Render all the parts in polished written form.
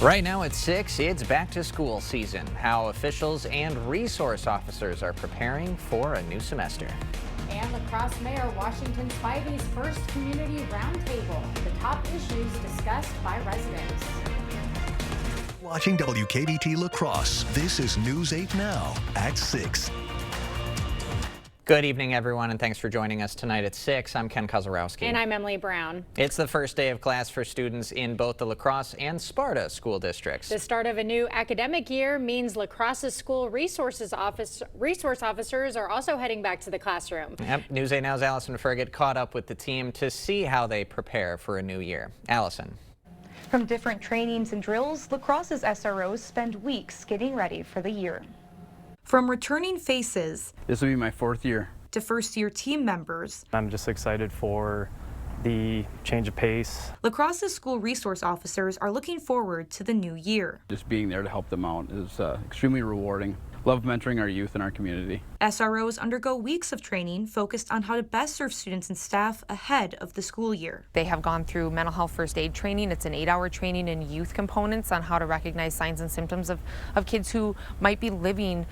Right now at 6, it's back to school season. How officials and resource officers are preparing for a new semester. And La Crosse Mayor Washington Spivey's first community roundtable. The top issues discussed by residents. Watching WKBT La Crosse, this is News 8 Now at 6. Good evening, everyone, and thanks for joining us tonight at 6. I'm Ken Kozarowski. And I'm Emily Brown. It's the first day of class for students in both the La Crosse and Sparta school districts. The start of a new academic year means La Crosse's school resource officers are also heading back to the classroom. Yep. News 8 Now's Allison Ferget caught up with the team to see how they prepare for a new year. Allison. From different trainings and drills, La Crosse's SROs spend weeks getting ready for the year. From returning faces, this will be my 4th year, to first-year team members, I'm just excited for the change of pace. La Crosse's school resource officers are looking forward to the new year. just being there to help them out is extremely rewarding. Love mentoring our youth in our community. SROs undergo weeks of training focused on how to best serve students and staff ahead of the school year. They have gone through mental health first aid training. It's an 8-hour training in youth components on how to recognize signs and symptoms of kids who might be living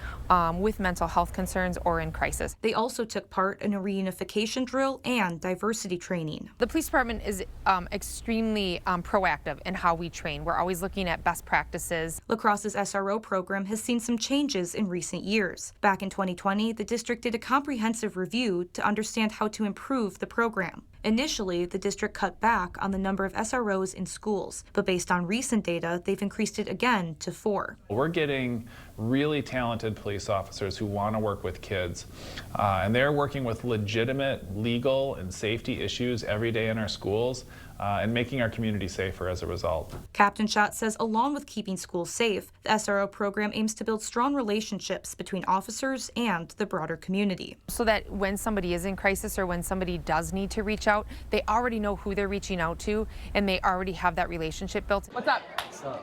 with mental health concerns or in crisis. They also took part in a reunification drill and diversity training. The police department is extremely proactive in how we train. We're always looking at best practices. La Crosse's SRO program has seen some changes in recent years. Back in 2020, the district did a comprehensive review to understand how to improve the program. Initially, the district cut back on the number of SROs in schools, but based on recent data, they've increased it again to 4. We're getting really talented police officers who want to work with kids, and they're working with legitimate legal and safety issues every day in our schools, and making our community safer as a result. Captain Schott says along with keeping schools safe, the SRO program aims to build strong relationships between officers and the broader community. So that when somebody is in crisis or when somebody does need to reach out, they already know who they're reaching out to and they already have that relationship built. What's up?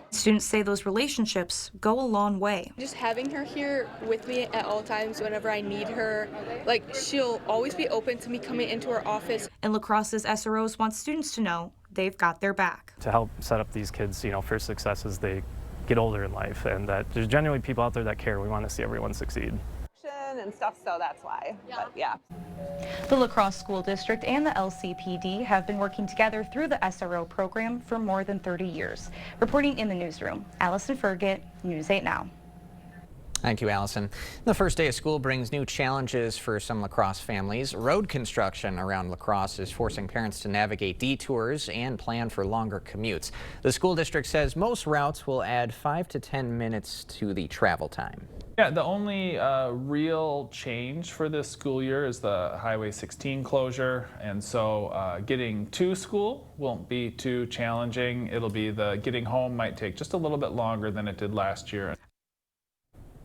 Students say those relationships go a long way. Just having her here with me at all times whenever I need her, like she'll always be open to me coming into her office. And La Crosse's SROs want students to know they've got their back. To help set up these kids, for success as they get older in life, and that there's genuinely people out there that care. We want to see everyone succeed. And stuff, so that's why. But yeah. The La Crosse School District and the LCPD have been working together through the SRO program for more than 30 years. Reporting in the newsroom, Allison Ferget, News 8 Now. Thank you, Allison. The first day of school brings new challenges for some La Crosse families. Road construction around La Crosse is forcing parents to navigate detours and plan for longer commutes. The school district says most routes will add 5 to 10 minutes to the travel time. Yeah, the only real change for this school year is the Highway 16 closure, and so getting to school won't be too challenging. It'll be the getting home might take just a little bit longer than it did last year.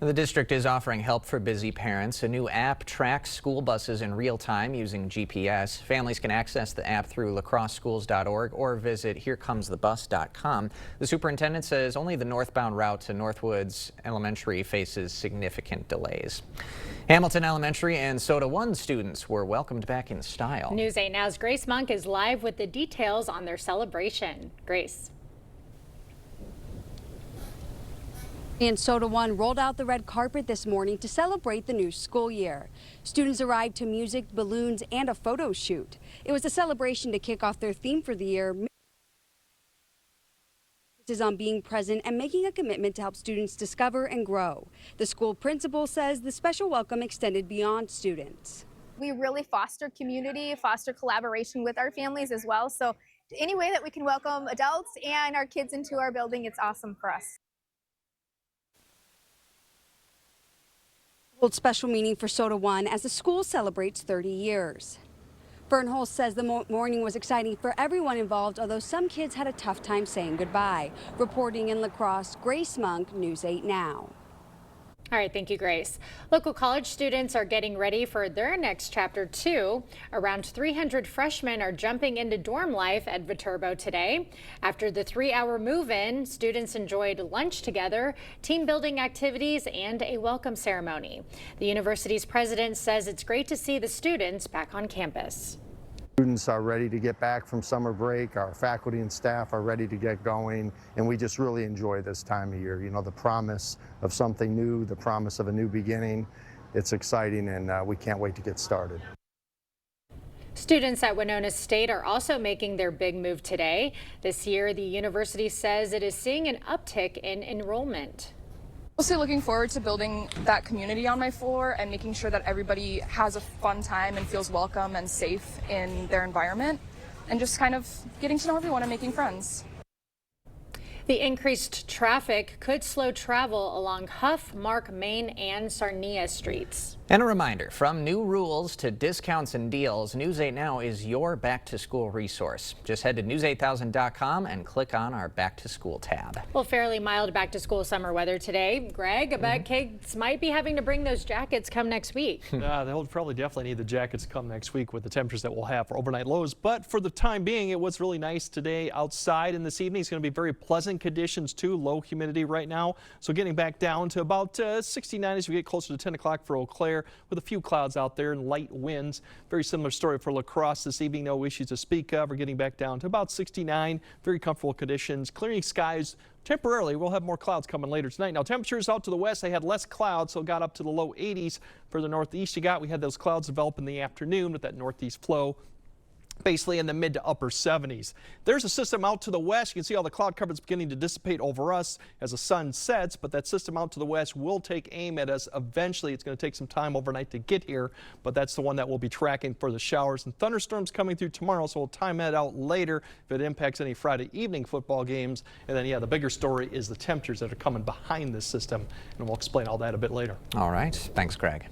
The district is offering help for busy parents. A new app tracks school buses in real time using GPS. Families can access the app through lacrosseschools.org or visit herecomesthebus.com. The superintendent says only the northbound route to Northwoods Elementary faces significant delays. Hamilton Elementary and Soda 1 students were welcomed back in style. News 8 Now's Grace Monk is live with the details on their celebration. Grace. And Soda 1 rolled out the red carpet this morning to celebrate the new school year. Students arrived to music, balloons, and a photo shoot. It was a celebration to kick off their theme for the year, is on being present and making a commitment to help students discover and grow. The school principal says the special welcome extended beyond students. We really foster community, foster collaboration with our families as well. So any way that we can welcome adults and our kids into our building, it's awesome for us. Hold special meaning for Soda 1 as the school celebrates 30 years. Fern Holst says the morning was exciting for everyone involved, although some kids had a tough time saying goodbye. Reporting in La Crosse, Grace Monk, News 8 Now. All right, thank you, Grace. Local college students are getting ready for their next chapter, too. Around 300 freshmen are jumping into dorm life at Viterbo today. After the 3-hour move-in, students enjoyed lunch together, team building activities, and a welcome ceremony. The university's president says it's great to see the students back on campus. Students are ready to get back from summer break. Our faculty and staff are ready to get going, and we just really enjoy this time of year. You know, the promise of something new, the promise of a new beginning. It's exciting, and we can't wait to get started. Students at Winona State are also making their big move today. This year, the university says it is seeing an uptick in enrollment. Mostly looking forward to building that community on my floor and making sure that everybody has a fun time and feels welcome and safe in their environment, and just kind of getting to know everyone and making friends. The increased traffic could slow travel along Huff, Mark, Main, and Sarnia streets. And a reminder, from new rules to discounts and deals, News 8 Now is your back-to-school resource. Just head to news8000.com and click on our back-to-school tab. Well, fairly mild back-to-school summer weather today. Greg, I bet kids might be having to bring those jackets come next week. They'll probably definitely need the jackets come next week with the temperatures that we'll have for overnight lows. But for the time being, it was really nice today outside, and this evening it's going to be very pleasant conditions too. Low humidity right now, so getting back down to about 69 as we get closer to 10 o'clock for Eau Claire, with a few clouds out there and light winds. Very similar story for La Crosse this evening. No issues to speak of. We're getting back down to about 69. Very comfortable conditions. Clearing skies temporarily. We'll have more clouds coming later tonight. Now temperatures out to the west, they had less clouds, so it got up to the low 80s. For the northeast, we had those clouds develop in the afternoon with that northeast flow. Basically in the mid to upper 70s. There's a system out to the west. You can see all the cloud cover is beginning to dissipate over us as the sun sets, but that system out to the west will take aim at us eventually. It's going to take some time overnight to get here, but that's the one that we'll be tracking for the showers and thunderstorms coming through tomorrow, so we'll time that out later if it impacts any Friday evening football games. And then, the bigger story is the temperatures that are coming behind this system, and we'll explain all that a bit later. All right. Thanks, Greg.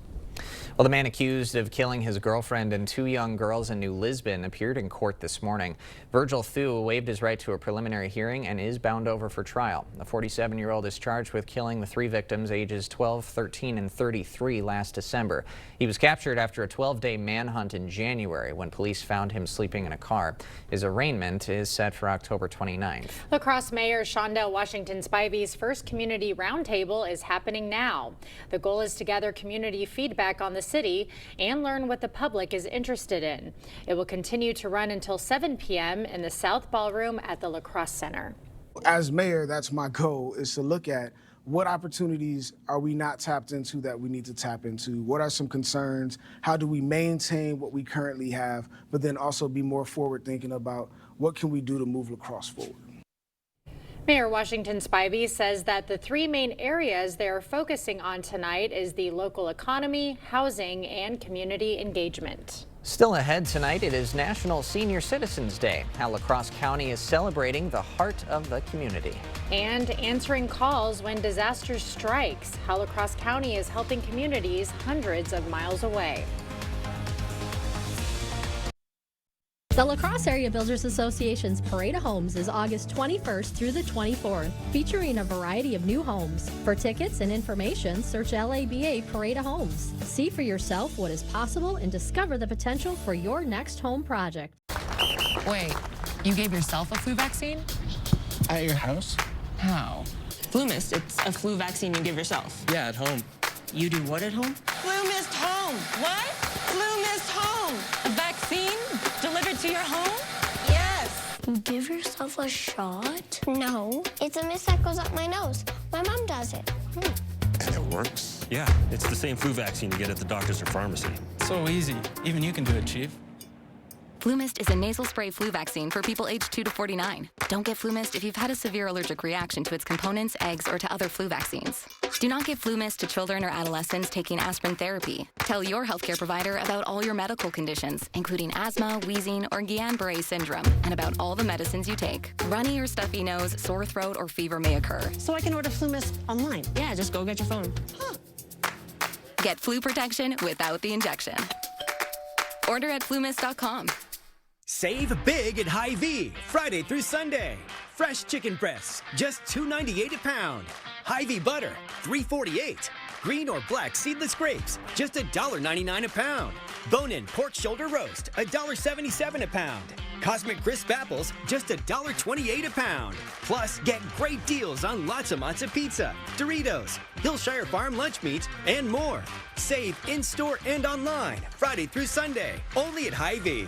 Well, the man accused of killing his girlfriend and two young girls in New Lisbon appeared in court this morning. Virgil Thu waived his right to a preliminary hearing and is bound over for trial. The 47-year-old is charged with killing the three victims ages 12, 13, and 33 last December. He was captured after a 12-day manhunt in January when police found him sleeping in a car. His arraignment is set for October 29th. La Crosse Mayor Shondell Washington Spivey's first community roundtable is happening now. The goal is to gather community feedback on the city and learn what the public is interested in. It will continue to run until 7 p.m. in the South Ballroom at the La Crosse Center. As mayor, that's my goal, is to look at what opportunities are we not tapped into that we need to tap into? What are some concerns? How do we maintain what we currently have, but then also be more forward thinking about what can we do to move La Crosse forward? Mayor Washington Spivey says that the three main areas they are focusing on tonight is the local economy, housing, and community engagement. Still ahead tonight, it is National Senior Citizens Day. How La Crosse County is celebrating the heart of the community. And answering calls when disaster strikes. How La Crosse County is helping communities hundreds of miles away. The La Crosse Area Builders Association's Parade of Homes is August 21st through the 24th, featuring a variety of new homes. For tickets and information, search LABA Parade of Homes. See for yourself what is possible and discover the potential for your next home project. Wait, you gave yourself a flu vaccine? At your house? How? FluMist, it's a flu vaccine you give yourself. Yeah, at home. You do what at home? FluMist Home. What? FluMist Home. A vaccine delivered to your home? Yes. Give yourself a shot? No. It's a mist that goes up my nose. My mom does it. And it works? Yeah, it's the same flu vaccine you get at the doctor's or pharmacy. So easy. Even you can do it, Chief. FluMist is a nasal spray flu vaccine for people aged 2 to 49. Don't get FluMist if you've had a severe allergic reaction to its components, eggs, or to other flu vaccines. Do not give FluMist to children or adolescents taking aspirin therapy. Tell your healthcare provider about all your medical conditions, including asthma, wheezing, or Guillain-Barré syndrome, and about all the medicines you take. Runny or stuffy nose, sore throat, or fever may occur. So I can order FluMist online. Yeah, just go get your phone. Huh. Get flu protection without the injection. Order at flumist.com. Save big at Hy-Vee, Friday through Sunday. Fresh chicken breasts, just $2.98 a pound. Hy-Vee butter, $3.48. Green or black seedless grapes, just $1.99 a pound. Bone-in pork shoulder roast, $1.77 a pound. Cosmic crisp apples, just $1.28 a pound. Plus, get great deals on lots of Matzo pizza, Doritos, Hillshire Farm lunch meat, and more. Save in-store and online, Friday through Sunday, only at Hy-Vee.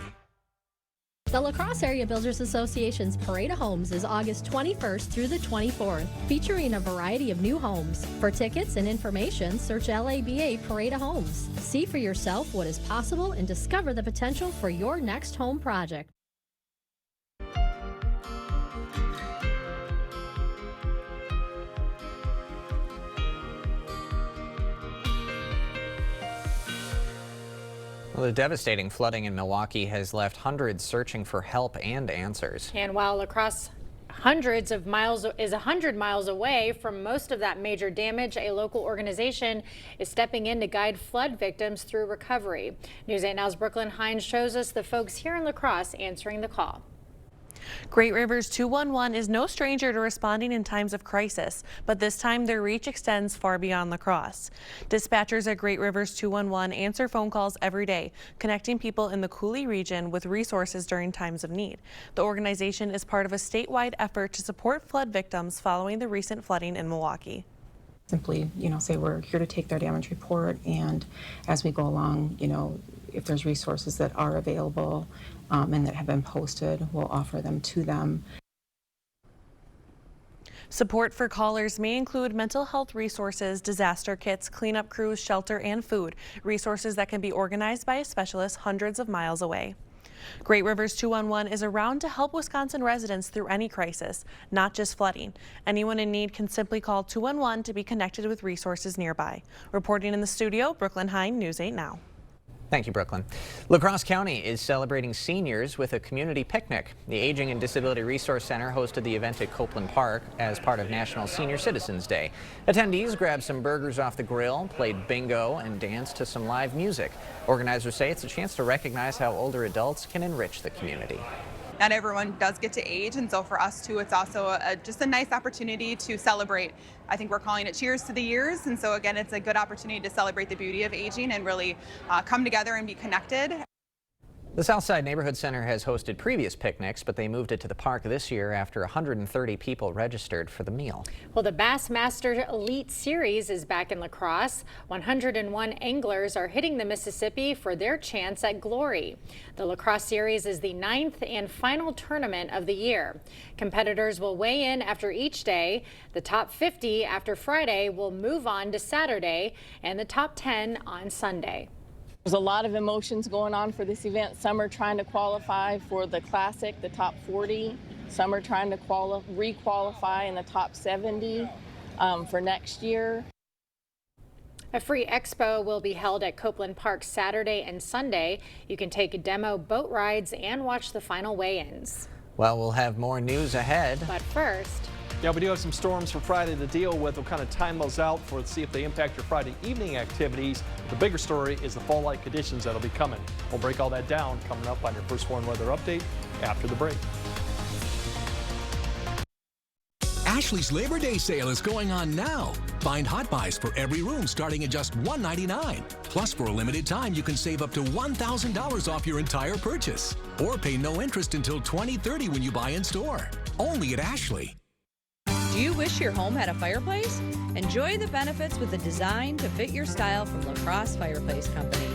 The La Crosse Area Builders Association's Parade of Homes is August 21st through the 24th, featuring a variety of new homes. For tickets and information, search LABA Parade of Homes. See for yourself what is possible and discover the potential for your next home project. Well, the devastating flooding in Milwaukee has left hundreds searching for help and answers. And while La Crosse is 100 miles away from most of that major damage, a local organization is stepping in to guide flood victims through recovery. News 8 Now's Brooklyn Hines shows us the folks here in La Crosse answering the call. Great Rivers 211 is no stranger to responding in times of crisis, but this time their reach extends far beyond La Crosse. Dispatchers at Great Rivers 211 answer phone calls every day, connecting people in the Coulee region with resources during times of need. The organization is part of a statewide effort to support flood victims following the recent flooding in Milwaukee. Simply, say we're here to take their damage report, and as we go along, if there's resources that are available and that have been posted, we'll offer them to them. Support for callers may include mental health resources, disaster kits, cleanup crews, shelter, and food, resources that can be organized by a specialist hundreds of miles away. Great Rivers 211 is around to help Wisconsin residents through any crisis, not just flooding. Anyone in need can simply call 211 to be connected with resources nearby. Reporting in the studio, Brooklyn Hine, News 8 Now. Thank you, Brooklyn. La Crosse County is celebrating seniors with a community picnic. The Aging and Disability Resource Center hosted the event at Copeland Park as part of National Senior Citizens Day. Attendees grabbed some burgers off the grill, played bingo, and danced to some live music. Organizers say it's a chance to recognize how older adults can enrich the community. Not everyone does get to age, and so for us too, it's also just a nice opportunity to celebrate. I think we're calling it Cheers to the Years, and so again, it's a good opportunity to celebrate the beauty of aging and really come together and be connected. The Southside Neighborhood Center has hosted previous picnics, but they moved it to the park this year after 130 people registered for the meal. Well, the Bassmaster Elite Series is back in La Crosse. 101 anglers are hitting the Mississippi for their chance at glory. The La Crosse Series is the 9th and final tournament of the year. Competitors will weigh in after each day. The top 50 after Friday will move on to Saturday, and the top 10 on Sunday. There's a lot of emotions going on for this event. Some are trying to qualify for the Classic, the top 40. Some are trying to re-qualify in the top 70 for next year. A free expo will be held at Copeland Park Saturday and Sunday. You can take demo boat rides and watch the final weigh-ins. Well, we'll have more news ahead. But first... Yeah, we do have some storms for Friday to deal with. We'll kind of time those out to see if they impact your Friday evening activities. The bigger story is the fall-like conditions that'll be coming. We'll break all that down coming up on your First Warn Weather Update after the break. Ashley's Labor Day sale is going on now. Find hot buys for every room starting at just $199. Plus, for a limited time, you can save up to $1,000 off your entire purchase. Or pay no interest until 2030 when you buy in store. Only at Ashley. Do you wish your home had a fireplace? Enjoy the benefits with a design to fit your style from La Crosse Fireplace Company.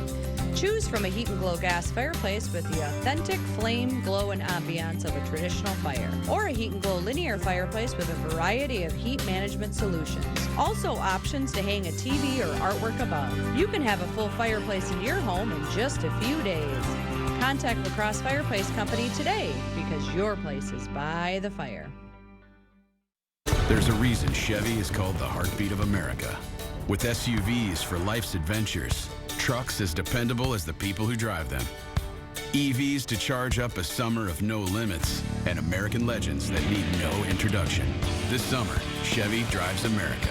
Choose from a Heat and Glow gas fireplace with the authentic flame, glow, and ambiance of a traditional fire, or a Heat and Glow linear fireplace with a variety of heat management solutions. Also options to hang a TV or artwork above. You can have a full fireplace in your home in just a few days. Contact La Crosse Fireplace Company today because your place is by the fire. There's a reason Chevy is called the heartbeat of America. With SUVs for life's adventures, trucks as dependable as the people who drive them, EVs to charge up a summer of no limits, and American legends that need no introduction. This summer, Chevy drives America.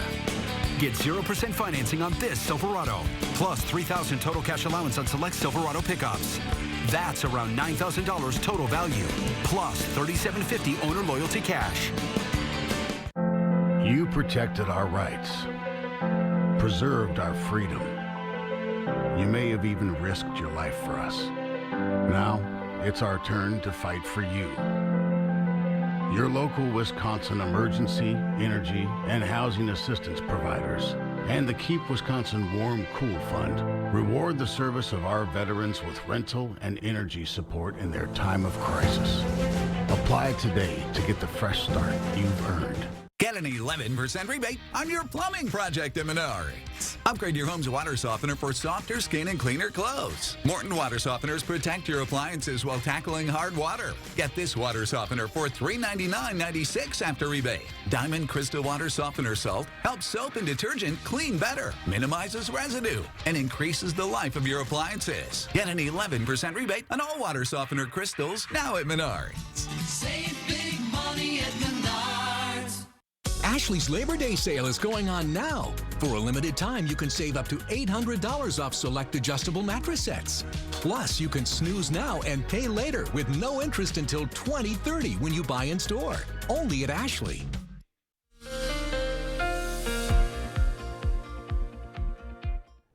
Get 0% financing on this Silverado, plus $3,000 total cash allowance on select Silverado pickups. That's around $9,000 total value, plus $3,750 owner loyalty cash. You protected our rights, preserved our freedom. You may have even risked your life for us. Now, it's our turn to fight for you. Your local Wisconsin emergency, energy, and housing assistance providers And the Keep Wisconsin Warm Cool Fund. Reward the service of our veterans with rental and energy support in their time of crisis. Apply today to get the fresh start you've earned. Get an 11% rebate on your plumbing project at Menards. Upgrade your home's water softener for softer skin and cleaner clothes. Morton water softeners protect your appliances while tackling hard water. Get this water softener for $399.96 after rebate. Diamond Crystal Water Softener Salt helps soap and detergent clean better, minimizes residue, and increases the life of your appliances. Get an 11% rebate on all water softener crystals now at Menards. Save big money at Menards. Ashley's Labor Day sale is going on now. For a limited time, you can save up to $800 off select adjustable mattress sets. Plus, you can snooze now and pay later with no interest until 2030 when you buy in store. Only at Ashley.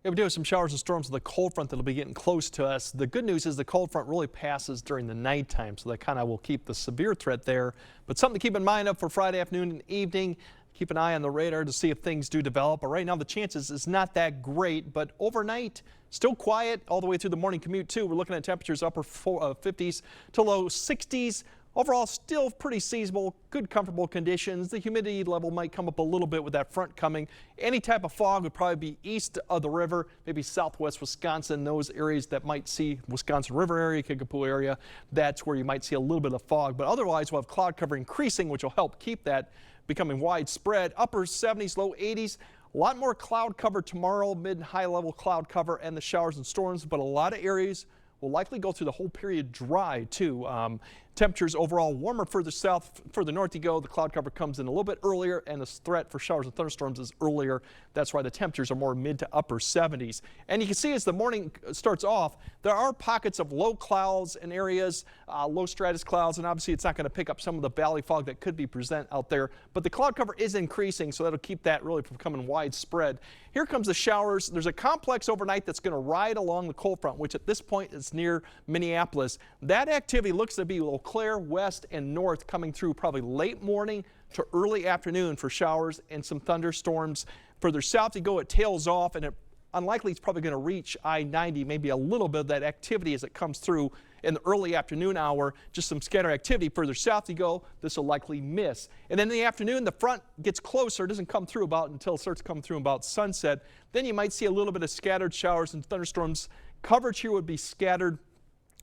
Yeah, we do have some showers and storms with the cold front that'll be getting close to us. The good news is the cold front really passes during the nighttime, so that kind of will keep the severe threat there. But something to keep in mind up for Friday afternoon and evening. Keep an eye on the radar to see if things do develop. But right now the chances is not that great, but overnight still quiet all the way through the morning commute too. We're looking at temperatures upper 50s to low 60s. Overall, still pretty seasonable, good, comfortable conditions. The humidity level might come up a little bit with that front coming. Any type of fog would probably be east of the river, maybe southwest Wisconsin, those areas that might see Wisconsin River area, Kickapoo area. That's where you might see a little bit of fog. But otherwise, we'll have cloud cover increasing, which will help keep that becoming widespread. Upper 70s, low 80s. A lot more cloud cover tomorrow, mid and high level cloud cover and the showers and storms, but a lot of areas will likely go through the whole period dry too. Temperatures overall warmer further south, further north you go. The cloud cover comes in a little bit earlier and the threat for showers and thunderstorms is earlier. That's why the temperatures are more mid to upper 70s. And you can see as the morning starts off, there are pockets of low clouds in areas, low stratus clouds, and obviously it's not going to pick up some of the valley fog that could be present out there. But the cloud cover is increasing, so that'll keep that really from becoming widespread. Here comes the showers. There's a complex overnight that's going to ride along the cold front, which at this point is near Minneapolis. That activity looks to be Eau Claire, west and north, coming through probably late morning to early afternoon for showers and some thunderstorms. Further south you go, it tails off, and it unlikely it's probably going to reach I-90, maybe a little bit of that activity as it comes through in the early afternoon hour. Just some scattered activity. Further south you go, this will likely miss. And then in the afternoon, the front gets closer. It doesn't come through until it starts to come through about sunset. Then you might see a little bit of scattered showers and thunderstorms. Coverage here would be scattered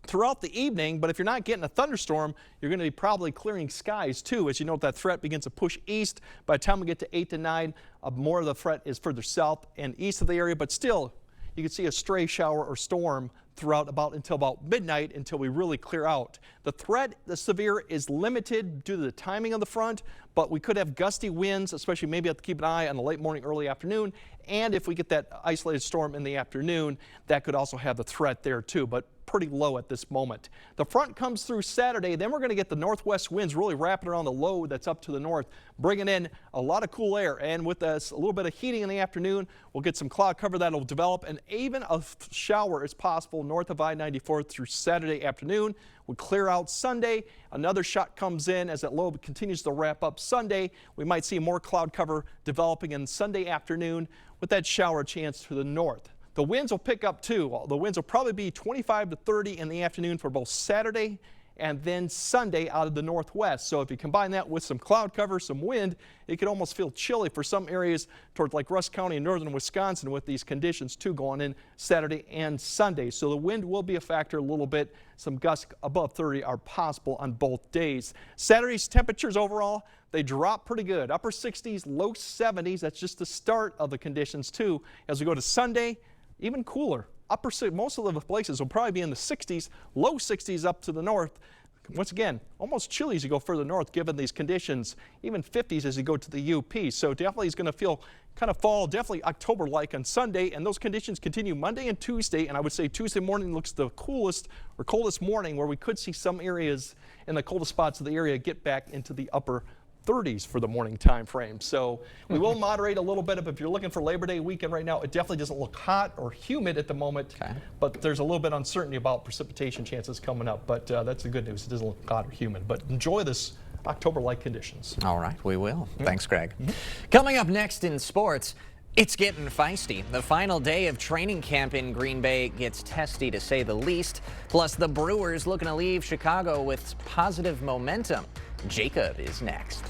throughout the evening, but if you're not getting a thunderstorm, you're going to be probably clearing skies too. As you know, that threat begins to push east. By the time we get to 8 to 9, more of the threat is further south and east of the area, but still you can see a stray shower or storm throughout until about midnight until we really clear out. The threat, the severe, is limited due to the timing of the front, but we could have gusty winds, especially maybe have to keep an eye on the late morning, early afternoon. And if we get that isolated storm in the afternoon, that could also have the threat there too, but pretty low at this moment. The front comes through Saturday, then we're going to get the northwest winds really wrapping around the low that's up to the north, bringing in a lot of cool air. And with us, a little bit of heating in the afternoon, we'll get some cloud cover that'll develop, and even a shower is possible north of I-94 through Saturday afternoon. We clear out Sunday. Another shot comes in as that low continues to wrap up Sunday. We might see more cloud cover developing in Sunday afternoon with that shower chance to the north. The winds will pick up too. The winds will probably be 25 to 30 in the afternoon for both Saturday and then Sunday out of the northwest. So if you combine that with some cloud cover, some wind, it could almost feel chilly for some areas towards like Rusk County and northern Wisconsin with these conditions too going in Saturday and Sunday. So the wind will be a factor a little bit. Some gusts above 30 are possible on both days. Saturday's temperatures overall, they drop pretty good. Upper 60s, low 70s. That's just the start of the conditions too. As we go to Sunday, even cooler. Most of the places will probably be in the 60s, low 60s up to the north. Once again, almost chilly as you go further north given these conditions, even 50s as you go to the UP. So definitely it's going to feel kind of fall, definitely October-like on Sunday, and those conditions continue Monday and Tuesday, and I would say Tuesday morning looks the coolest or coldest morning where we could see some areas in the coldest spots of the area get back into the upper 30s for the morning time frame. So we will moderate a little bit. If you're looking for Labor Day weekend right now, it definitely doesn't look hot or humid at the moment, but there's a little bit of uncertainty about precipitation chances coming up. But that's the good news. It doesn't look hot or humid, but enjoy this October-like conditions. All right, we will. Thanks, Greg. Coming up next in sports, It's getting feisty. The final day of training camp in Green Bay gets testy to say the least. Plus, the Brewers looking to leave Chicago with positive momentum. Jacob is next.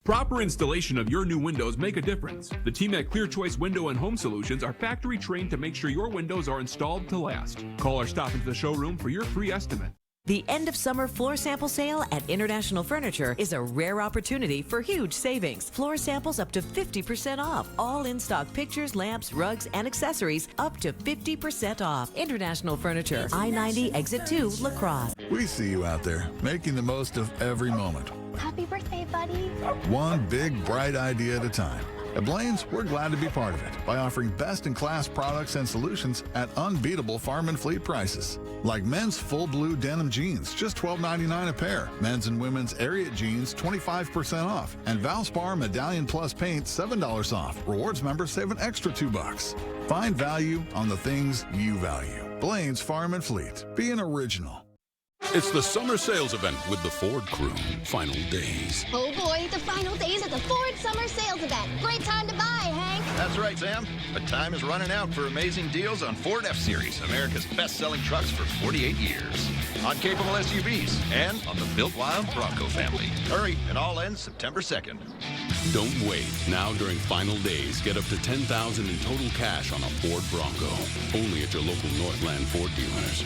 Proper installation of your new windows make a difference. The team at Clear Choice Window and Home Solutions are factory trained to make sure your windows are installed to last. Call or stop into the showroom for your free estimate. The end of summer floor sample sale at International Furniture is a rare opportunity for huge savings. Floor samples up to 50% off. All in-stock pictures, lamps, rugs, and accessories up to 50% off. International Furniture, I-90 Exit 2, La Crosse. We see you out there, making the most of every moment. Happy birthday, buddy. One big, bright idea at a time. At Blaine's, we're glad to be part of it by offering best-in-class products and solutions at unbeatable farm and fleet prices. Like men's full blue denim jeans, just $12.99 a pair. Men's and women's Ariat jeans, 25% off. And Valspar Medallion Plus paint, $7 off. Rewards members save an extra $2. Find value on the things you value. Blaine's Farm and Fleet. Be an original. It's the summer sales event with the Ford crew. Final days. Oh boy, the final days at the Ford Summer Sales Event. Great time to buy, Hank. That's right, Sam. But time is running out for amazing deals on Ford F-Series, America's best-selling trucks for 48 years. On capable SUVs and on the Built Wild Bronco family. Hurry, it all ends September 2nd. Don't wait. Now during final days, get up to $10,000 in total cash on a Ford Bronco. Only at your local Northland Ford dealers.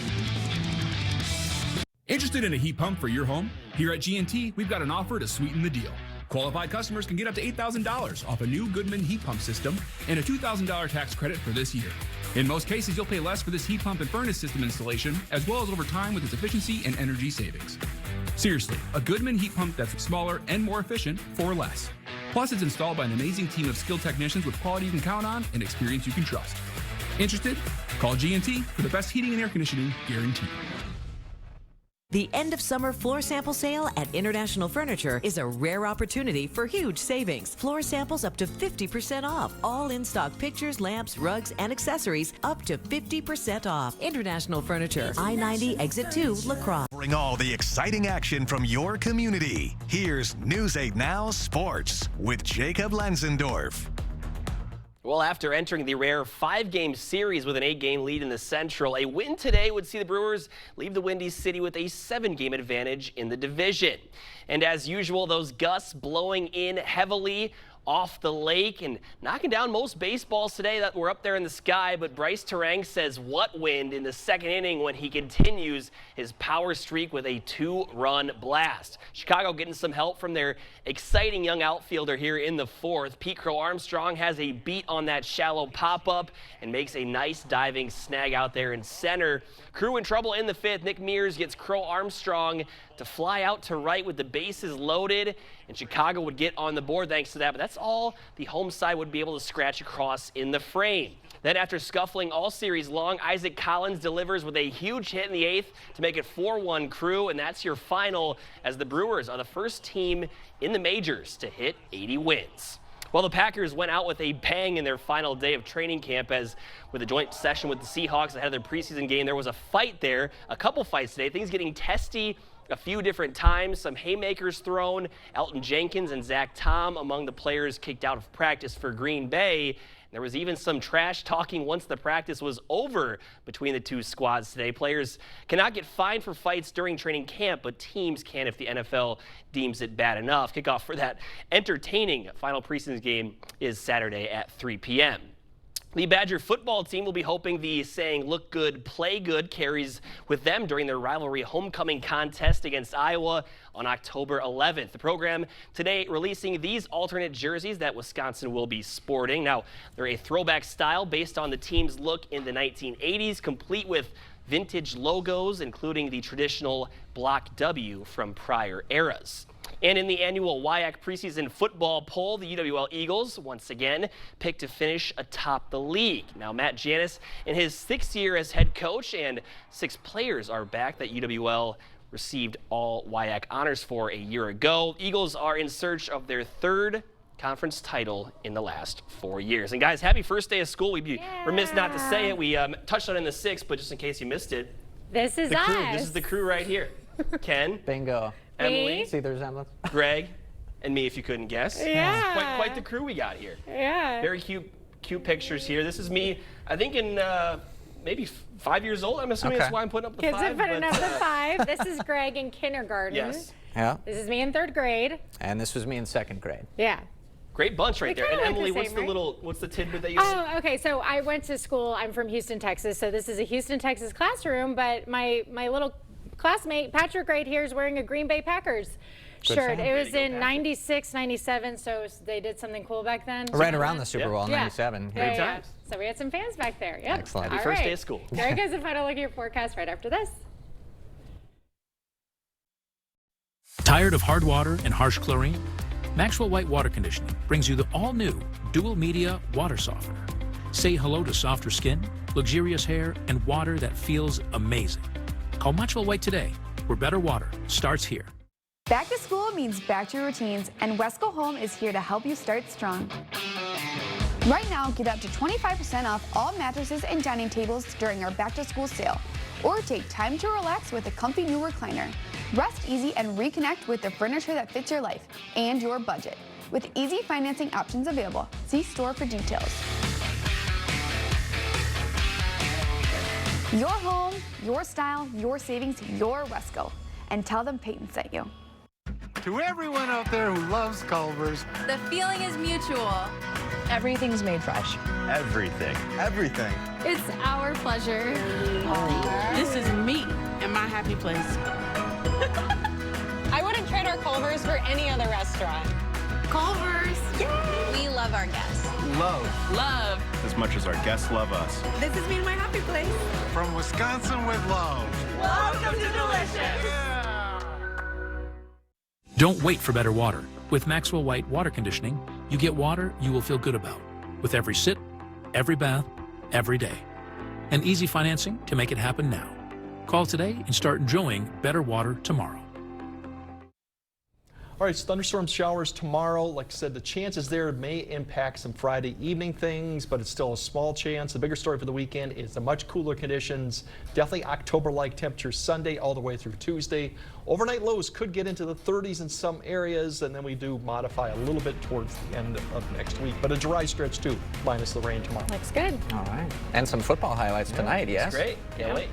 Interested in a heat pump for your home? Here at G&T, we've got an offer to sweeten the deal. Qualified customers can get up to $8,000 off a new Goodman heat pump system and a $2,000 tax credit for this year. In most cases, you'll pay less for this heat pump and furnace system installation, as well as over time with its efficiency and energy savings. Seriously, a Goodman heat pump that's smaller and more efficient for less. Plus, it's installed by an amazing team of skilled technicians with quality you can count on and experience you can trust. Interested? Call G&T for the best heating and air conditioning guaranteed. The end of summer floor sample sale at International Furniture is a rare opportunity for huge savings. Floor samples up to 50% off. All in-stock pictures, lamps, rugs, and accessories up to 50% off. International Furniture, I-90 Exit 2, La Crosse. Bring all the exciting action from your community. Here's News 8 Now Sports with Jacob Lenzendorf. Well, after entering the rare 5-game series with an 8-game lead in the Central, a win today would see the Brewers leave the Windy City with a 7-game advantage in the division. And as usual, those gusts blowing in heavily off the lake and knocking down most baseballs today that were up there in the sky. But Bryce Terang says what wind in the second inning when he continues his power streak with a 2-run blast. Chicago getting some help from their exciting young outfielder here in the fourth. Pete Crow Armstrong has a beat on that shallow pop-up and makes a nice diving snag out there in center. Crew in trouble in the fifth. Nick Mears gets Crow Armstrong to fly out to right with the bases loaded, and Chicago would get on the board thanks to that, but that's all the home side would be able to scratch across in the frame. Then after scuffling all series long, Isaac Collins delivers with a huge hit in the eighth to make it 4-1 Crew, and that's your final as the Brewers are the first team in the majors to hit 80 wins. Well, the Packers went out with a bang in their final day of training camp as with a joint session with the Seahawks ahead of their preseason game. There was a fight there, a couple fights today, things getting testy a few different times, some haymakers thrown. Elton Jenkins and Zach Tom among the players kicked out of practice for Green Bay. There was even some trash talking once the practice was over between the two squads today. Players cannot get fined for fights during training camp, but teams can if the NFL deems it bad enough. Kickoff for that entertaining final preseason game is Saturday at 3 p.m. The Badger football team will be hoping the saying "look good, play good" carries with them during their rivalry homecoming contest against Iowa on October 11th. The program today releasing these alternate jerseys that Wisconsin will be sporting. Now, they're a throwback style based on the team's look in the 1980s, complete with vintage logos, including the traditional Block W from prior eras. And in the annual WIAC preseason football poll, the UWL Eagles once again picked to finish atop the league. Now, Matt Janis in his 6th year as head coach, and 6 players are back that UWL received all WIAC honors for a year ago. Eagles are in search of their 3rd conference title in the last 4 years. And guys, happy first day of school. We'd be remiss not to say it. We touched on it in the 6th, but just in case you missed it, this is the crew. us. This is the crew right here. Ken. Bingo. Emily. See the resemblance? Greg. And me, if you couldn't guess. Yeah. Quite the crew we got here. Yeah. Very cute pictures here. This is me, I think in maybe 5 years old. I'm assuming that's why I'm putting up the Kids 5. are putting up the 5. This is Greg in kindergarten. Yes. Yeah. This is me in 3rd grade. And this was me in 2nd grade. Yeah. Great bunch right there. And kinda look Emily, the same, right? what's the tidbit that you? Oh, okay. So I went to school. I'm from Houston, Texas. So this is a Houston, Texas classroom. But my little classmate Patrick right here is wearing a Green Bay Packers shirt. It was in '96, '97. So they did something cool back then. Right around the Super Bowl in '97. Great times. So we had some fans back there. Yep. Excellent. Happy first day of school. There goes a final look at your forecast right after this. Tired of hard water and harsh chlorine? Maxwell White Water Conditioning brings you the all-new Dual Media Water Softener. Say hello to softer skin, luxurious hair, and water that feels amazing. Call Maxwell White today, where better water starts here. Back to school means back to your routines, and Wesco Home is here to help you start strong. Right now, get up to 25% off all mattresses and dining tables during our back to school sale. Or take time to relax with a comfy new recliner. Rest easy and reconnect with the furniture that fits your life and your budget. With easy financing options available. See store for details. Your home, your style, your savings, your Wesco. And tell them Peyton sent you. To everyone out there who loves Culver's, the feeling is mutual. Everything's made fresh. Everything. It's our pleasure. This is me and my happy place. I wouldn't trade our Culver's for any other restaurant. Culver's. Yay! We love our guests. Love. as much as our guests love us. This is me and my happy place. From Wisconsin with love. Welcome to Delicious. Don't wait for better water. With Maxwell White Water Conditioning, you get water you will feel good about with every sip, every bath, every day. And easy financing to make it happen now. Call today and start enjoying better water tomorrow. All right, so thunderstorm showers tomorrow. Like I said, the chances there may impact some Friday evening things, but it's still a small chance. The bigger story for the weekend is the much cooler conditions. Definitely October-like temperatures Sunday all the way through Tuesday. Overnight lows could get into the 30s in some areas, and then we do modify a little bit towards the end of next week. But a dry stretch too, minus the rain tomorrow. Looks good. All right. And some football highlights tonight, yes? Great. Can't wait.